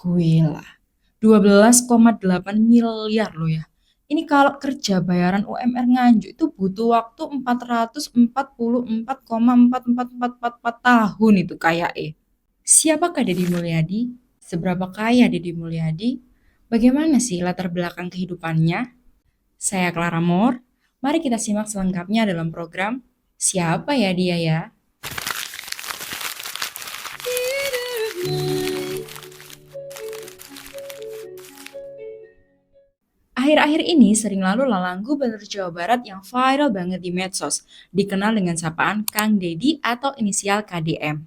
Gila, 12,8 miliar loh ya. Ini kalau kerja bayaran UMR Nganjuk itu butuh waktu 444,44444 tahun itu kayak Siapakah Deddy Mulyadi? Seberapa kaya Deddy Mulyadi? Bagaimana sih latar belakang kehidupannya? Saya Clara Moore. Mari kita simak selengkapnya dalam program Siapa ya dia ya? Akhir-akhir ini sering lalu lalang Gubernur Jawa Barat yang viral banget di medsos, dikenal dengan sapaan Kang Deddy atau inisial KDM.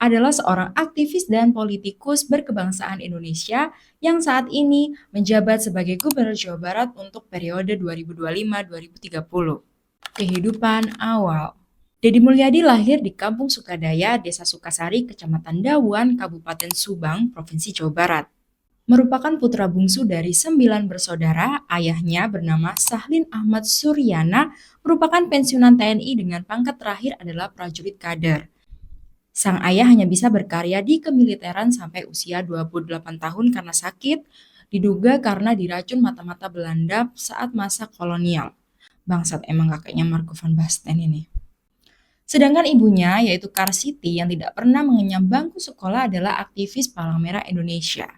Adalah seorang aktivis dan politikus berkebangsaan Indonesia yang saat ini menjabat sebagai Gubernur Jawa Barat untuk periode 2025-2030. Kehidupan awal. Deddy Mulyadi lahir di Kampung Sukadaya, Desa Sukasari, Kecamatan Dawan, Kabupaten Subang, Provinsi Jawa Barat. Merupakan putra bungsu dari 9 bersaudara, ayahnya bernama Sahlin Ahmad Suryana, merupakan pensiunan TNI dengan pangkat terakhir adalah prajurit kader. Sang ayah hanya bisa berkarya di kemiliteran sampai usia 28 tahun karena sakit, diduga karena diracun mata-mata Belanda saat masa kolonial. Bangsat emang kakeknya Marco van Basten ini. Sedangkan ibunya, yaitu Karsiti, yang tidak pernah mengenyam bangku sekolah adalah aktivis Palang Merah Indonesia.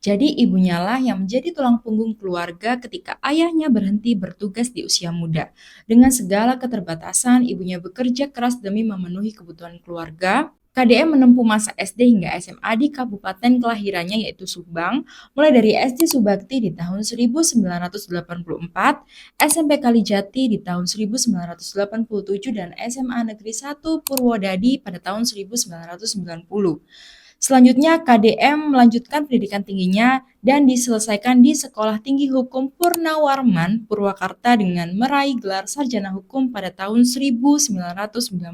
Jadi ibunya lah yang menjadi tulang punggung keluarga ketika ayahnya berhenti bertugas di usia muda. Dengan segala keterbatasan, ibunya bekerja keras demi memenuhi kebutuhan keluarga. KDM menempuh masa SD hingga SMA di kabupaten kelahirannya yaitu Subang, mulai dari SD Subakti di tahun 1984, SMP Kalijati di tahun 1987, dan SMA Negeri 1 Purwodadi pada tahun 1990. Selanjutnya, KDM melanjutkan pendidikan tingginya dan diselesaikan di Sekolah Tinggi Hukum Purnawarman, Purwakarta dengan meraih gelar sarjana hukum pada tahun 1999.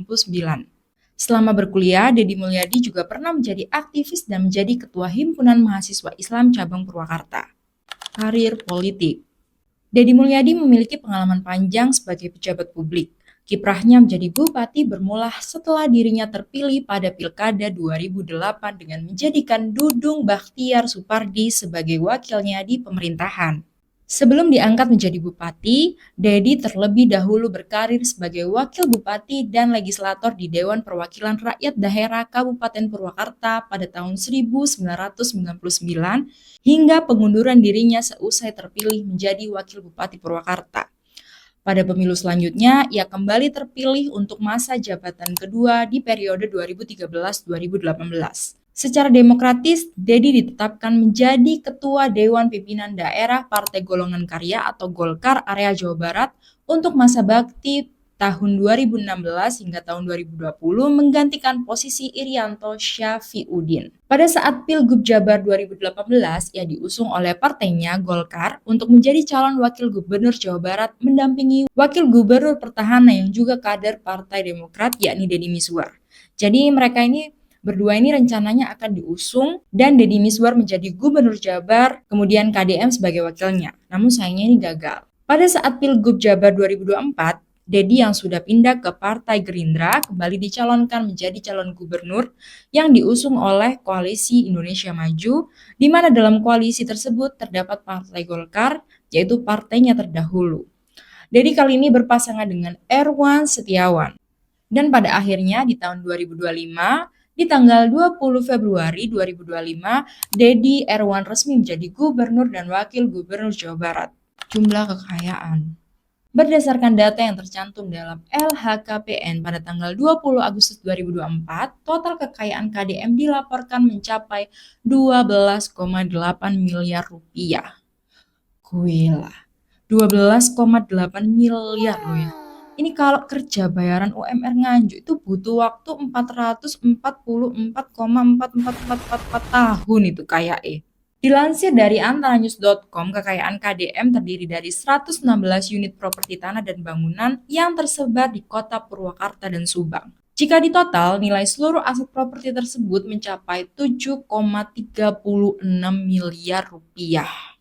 Selama berkuliah, Deddy Mulyadi juga pernah menjadi aktivis dan menjadi Ketua Himpunan Mahasiswa Islam Cabang Purwakarta. Karir politik. Deddy Mulyadi memiliki pengalaman panjang sebagai pejabat publik. Kiprahnya menjadi bupati bermula setelah dirinya terpilih pada Pilkada 2008 dengan menjadikan Dudung Bakhtiar Supardi sebagai wakilnya di pemerintahan. Sebelum diangkat menjadi bupati, Deddy terlebih dahulu berkarir sebagai wakil bupati dan legislator di Dewan Perwakilan Rakyat Daerah Kabupaten Purwakarta pada tahun 1999 hingga pengunduran dirinya seusai terpilih menjadi wakil bupati Purwakarta. Pada pemilu selanjutnya, ia kembali terpilih untuk masa jabatan kedua di periode 2013-2018. Secara demokratis, Deddy ditetapkan menjadi Ketua Dewan Pimpinan Daerah Partai Golongan Karya atau Golkar area Jawa Barat untuk masa bakti tahun 2016 hingga tahun 2020 menggantikan posisi Irianto Syafiuddin. Pada saat Pilgub Jabar 2018, ia diusung oleh partainya Golkar untuk menjadi calon wakil gubernur Jawa Barat mendampingi wakil gubernur petahana yang juga kader Partai Demokrat yakni Deddy Mizwar. Jadi mereka ini berdua ini rencananya akan diusung dan Deddy Mizwar menjadi gubernur Jabar, kemudian KDM sebagai wakilnya. Namun sayangnya ini gagal. Pada saat Pilgub Jabar 2024, Deddy yang sudah pindah ke Partai Gerindra kembali dicalonkan menjadi calon gubernur yang diusung oleh Koalisi Indonesia Maju, di mana dalam koalisi tersebut terdapat Partai Golkar, yaitu partainya terdahulu. Deddy kali ini berpasangan dengan Erwan Setiawan. Dan pada akhirnya di tahun 2025, di tanggal 20 Februari 2025, Deddy Erwan resmi menjadi gubernur dan wakil gubernur Jawa Barat. Jumlah kekayaan. Berdasarkan data yang tercantum dalam LHKPN pada tanggal 20 Agustus 2024, total kekayaan KDM dilaporkan mencapai 12,8 miliar rupiah. Gila, 12,8 miliar loh ya. Ini kalau kerja bayaran UMR Nganjuk itu butuh waktu 444,44444 tahun itu kayak Dilansir dari antaranews.com, kekayaan KDM terdiri dari 116 unit properti tanah dan bangunan yang tersebar di kota Purwakarta dan Subang. Jika ditotal, nilai seluruh aset properti tersebut mencapai 7,36 miliar rupiah.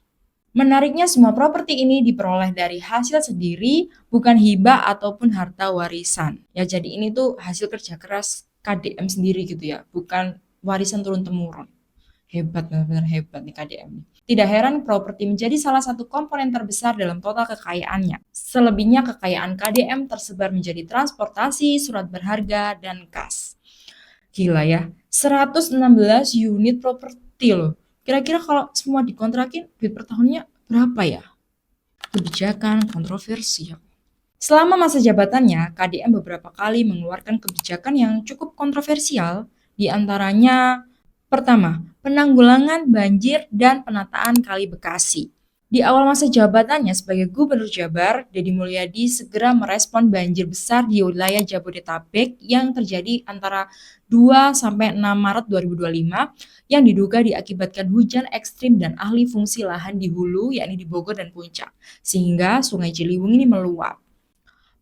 Menariknya, semua properti ini diperoleh dari hasil sendiri, bukan hibah ataupun harta warisan. Ya, jadi ini tuh hasil kerja keras KDM sendiri gitu ya, bukan warisan turun-temurun. Hebat, benar-benar hebat nih KDM nih. Tidak heran properti menjadi salah satu komponen terbesar dalam total kekayaannya. Selebihnya kekayaan KDM tersebar menjadi transportasi, surat berharga, dan kas. Gila ya, 116 unit properti loh. Kira-kira kalau semua dikontrakin, duit per tahunnya berapa ya? Kebijakan kontroversial. Selama masa jabatannya, KDM beberapa kali mengeluarkan kebijakan yang cukup kontroversial, di antaranya pertama, penanggulangan banjir dan penataan Kali Bekasi. Di awal masa jabatannya sebagai Gubernur Jabar, Deddy Mulyadi segera merespon banjir besar di wilayah Jabodetabek yang terjadi antara 2 sampai 6 Maret 2025 yang diduga diakibatkan hujan ekstrim dan ahli fungsi lahan di hulu yakni di Bogor dan Puncak, sehingga Sungai Ciliwung ini meluap.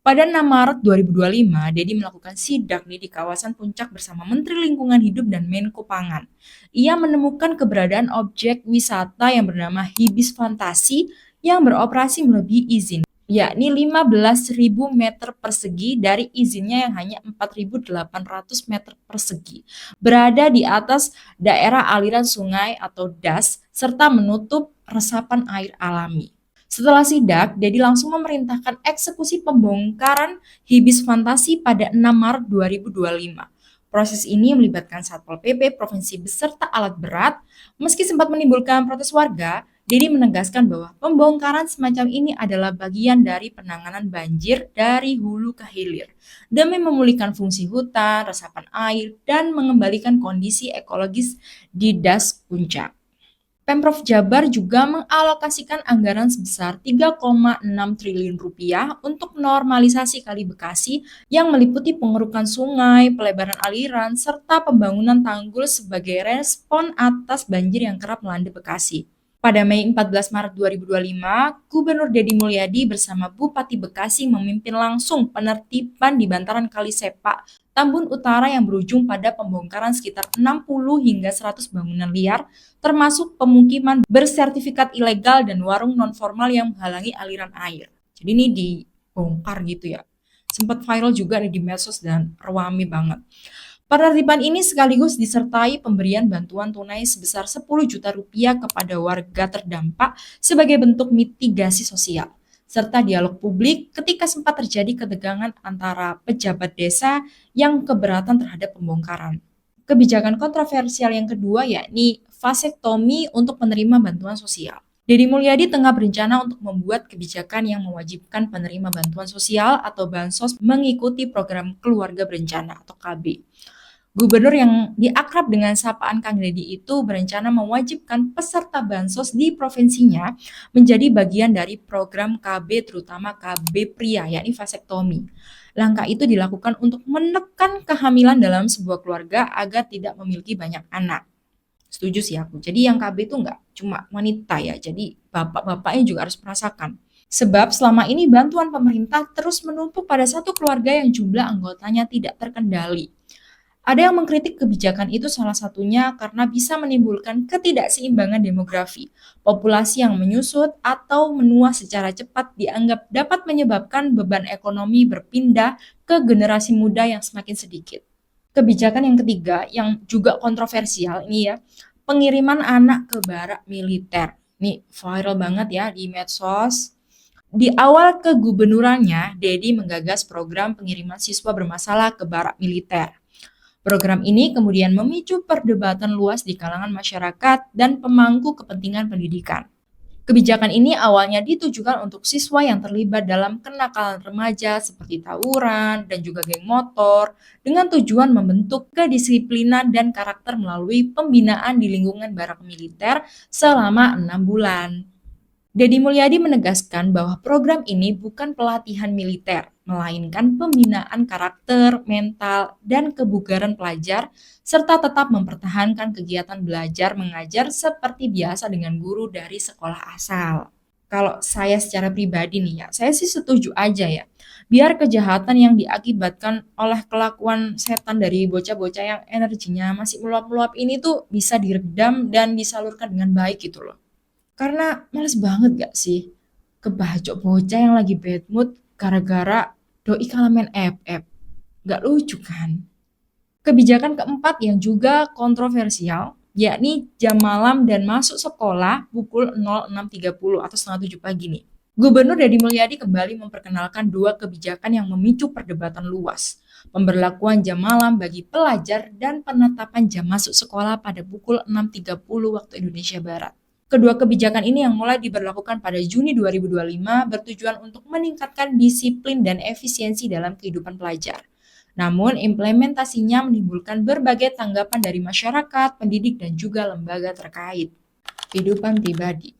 Pada 6 Maret 2025, Deddy melakukan sidak nih di kawasan Puncak bersama Menteri Lingkungan Hidup dan Menko Pangan. Ia menemukan keberadaan objek wisata yang bernama Hibis Fantasi yang beroperasi melebihi izin, yakni 15.000 meter persegi dari izinnya yang hanya 4.800 meter persegi. Berada di atas daerah aliran sungai atau das, serta menutup resapan air alami. Setelah sidak, Deddy langsung memerintahkan eksekusi pembongkaran Hibis Fantasi pada 6 Maret 2025. Proses ini melibatkan Satpol PP Provinsi beserta alat berat. Meski sempat menimbulkan protes warga, Deddy menegaskan bahwa pembongkaran semacam ini adalah bagian dari penanganan banjir dari hulu ke hilir demi memulihkan fungsi hutan, resapan air, dan mengembalikan kondisi ekologis di das Puncak. Pemprov Jabar juga mengalokasikan anggaran sebesar 3,6 triliun rupiah untuk normalisasi Kali Bekasi yang meliputi pengerukan sungai, pelebaran aliran, serta pembangunan tanggul sebagai respon atas banjir yang kerap melanda Bekasi. Pada Mei 14 Maret 2025, Gubernur Deddy Mulyadi bersama Bupati Bekasi memimpin langsung penertiban di bantaran Kali Sepak, Tambun Utara yang berujung pada pembongkaran sekitar 60 hingga 100 bangunan liar, termasuk pemukiman bersertifikat ilegal dan warung non-formal yang menghalangi aliran air. Jadi ini dibongkar gitu ya. Sempat viral juga nih di medsos dan rame banget. Penertiban ini sekaligus disertai pemberian bantuan tunai sebesar 10 juta rupiah kepada warga terdampak sebagai bentuk mitigasi sosial, serta dialog publik ketika sempat terjadi ketegangan antara pejabat desa yang keberatan terhadap pembongkaran. Kebijakan kontroversial yang kedua yakni vasektomi untuk penerima bantuan sosial. Deddy Mulyadi tengah berencana untuk membuat kebijakan yang mewajibkan penerima bantuan sosial atau bansos mengikuti program keluarga berencana atau KB. Gubernur yang diakrab dengan sapaan Kang Deddy itu berencana mewajibkan peserta bansos di provinsinya menjadi bagian dari program KB terutama KB pria yakni vasektomi. Langkah itu dilakukan untuk menekan kehamilan dalam sebuah keluarga agar tidak memiliki banyak anak. Setuju sih aku. Jadi yang KB itu nggak cuma wanita ya, jadi bapak-bapaknya juga harus merasakan. Sebab selama ini bantuan pemerintah terus menumpuk pada satu keluarga yang jumlah anggotanya tidak terkendali. Ada yang mengkritik kebijakan itu salah satunya karena bisa menimbulkan ketidakseimbangan demografi. Populasi yang menyusut atau menua secara cepat dianggap dapat menyebabkan beban ekonomi berpindah ke generasi muda yang semakin sedikit. Kebijakan yang ketiga yang juga kontroversial ini ya, pengiriman anak ke barak militer. Ini viral banget ya di medsos. Di awal kegubernurannya, Deddy menggagas program pengiriman siswa bermasalah ke barak militer. Program ini kemudian memicu perdebatan luas di kalangan masyarakat dan pemangku kepentingan pendidikan. Kebijakan ini awalnya ditujukan untuk siswa yang terlibat dalam kenakalan remaja seperti tawuran dan juga geng motor dengan tujuan membentuk kedisiplinan dan karakter melalui pembinaan di lingkungan barak militer selama 6 bulan. Deddy Mulyadi menegaskan bahwa program ini bukan pelatihan militer, melainkan pembinaan karakter, mental, dan kebugaran pelajar, serta tetap mempertahankan kegiatan belajar mengajar seperti biasa dengan guru dari sekolah asal. Kalau saya secara pribadi nih ya, saya sih setuju aja ya. Biar kejahatan yang diakibatkan oleh kelakuan setan dari bocah-bocah yang energinya masih meluap-meluap ini tuh bisa diredam dan disalurkan dengan baik gitu loh. Karena males banget gak sih kebajok bocah yang lagi bad mood gara-gara doi kalah main FF. Gak lucu kan? Kebijakan keempat yang juga kontroversial, yakni jam malam dan masuk sekolah pukul 06.30 atau setengah 7 pagi nih. Gubernur Deddy Mulyadi kembali memperkenalkan dua kebijakan yang memicu perdebatan luas. Pemberlakuan jam malam bagi pelajar dan penetapan jam masuk sekolah pada pukul 6.30 waktu Indonesia Barat. Kedua kebijakan ini yang mulai diberlakukan pada Juni 2025 bertujuan untuk meningkatkan disiplin dan efisiensi dalam kehidupan pelajar. Namun, implementasinya menimbulkan berbagai tanggapan dari masyarakat, pendidik, dan juga lembaga terkait. Kehidupan pribadi.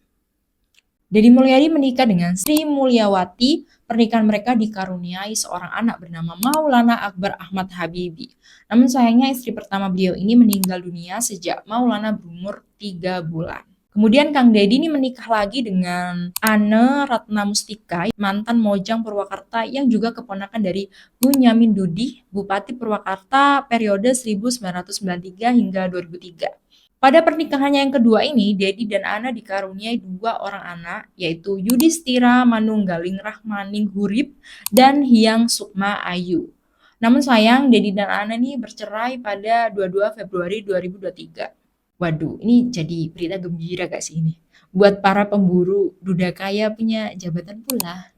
Deddy Mulyadi menikah dengan Sri Mulyawati. Pernikahan mereka dikaruniai seorang anak bernama Maulana Akbar Ahmad Habibie. Namun sayangnya istri pertama beliau ini meninggal dunia sejak Maulana berumur 3 bulan. Kemudian Kang Deddy ini menikah lagi dengan Ane Ratna Mustika, mantan Mojang Purwakarta yang juga keponakan dari Bunyamin Dudi, Bupati Purwakarta periode 1993 hingga 2003. Pada pernikahannya yang kedua ini, Deddy dan Ana dikaruniai dua orang anak, yaitu Yudhistira Manunggaling Rahmaning Hurib dan Hyang Sukma Ayu. Namun sayang, Deddy dan Ana ini bercerai pada 22 Februari 2023. Waduh, ini jadi berita gembira gak sih ini? Buat para pemburu duda kaya punya jabatan pula.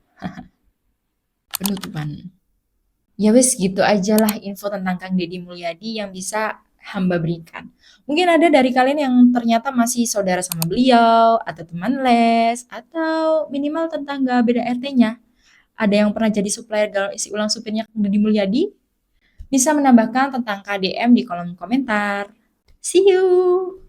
Penutupan. Ya wes gitu aja lah info tentang Kang Deddy Mulyadi yang bisa hamba berikan. Mungkin ada dari kalian yang ternyata masih saudara sama beliau, atau teman les, atau minimal tetangga beda RT-nya. Ada yang pernah jadi supplier galon isi ulang supirnya Kang Deddy Mulyadi? Bisa menambahkan tentang KDM di kolom komentar. See you!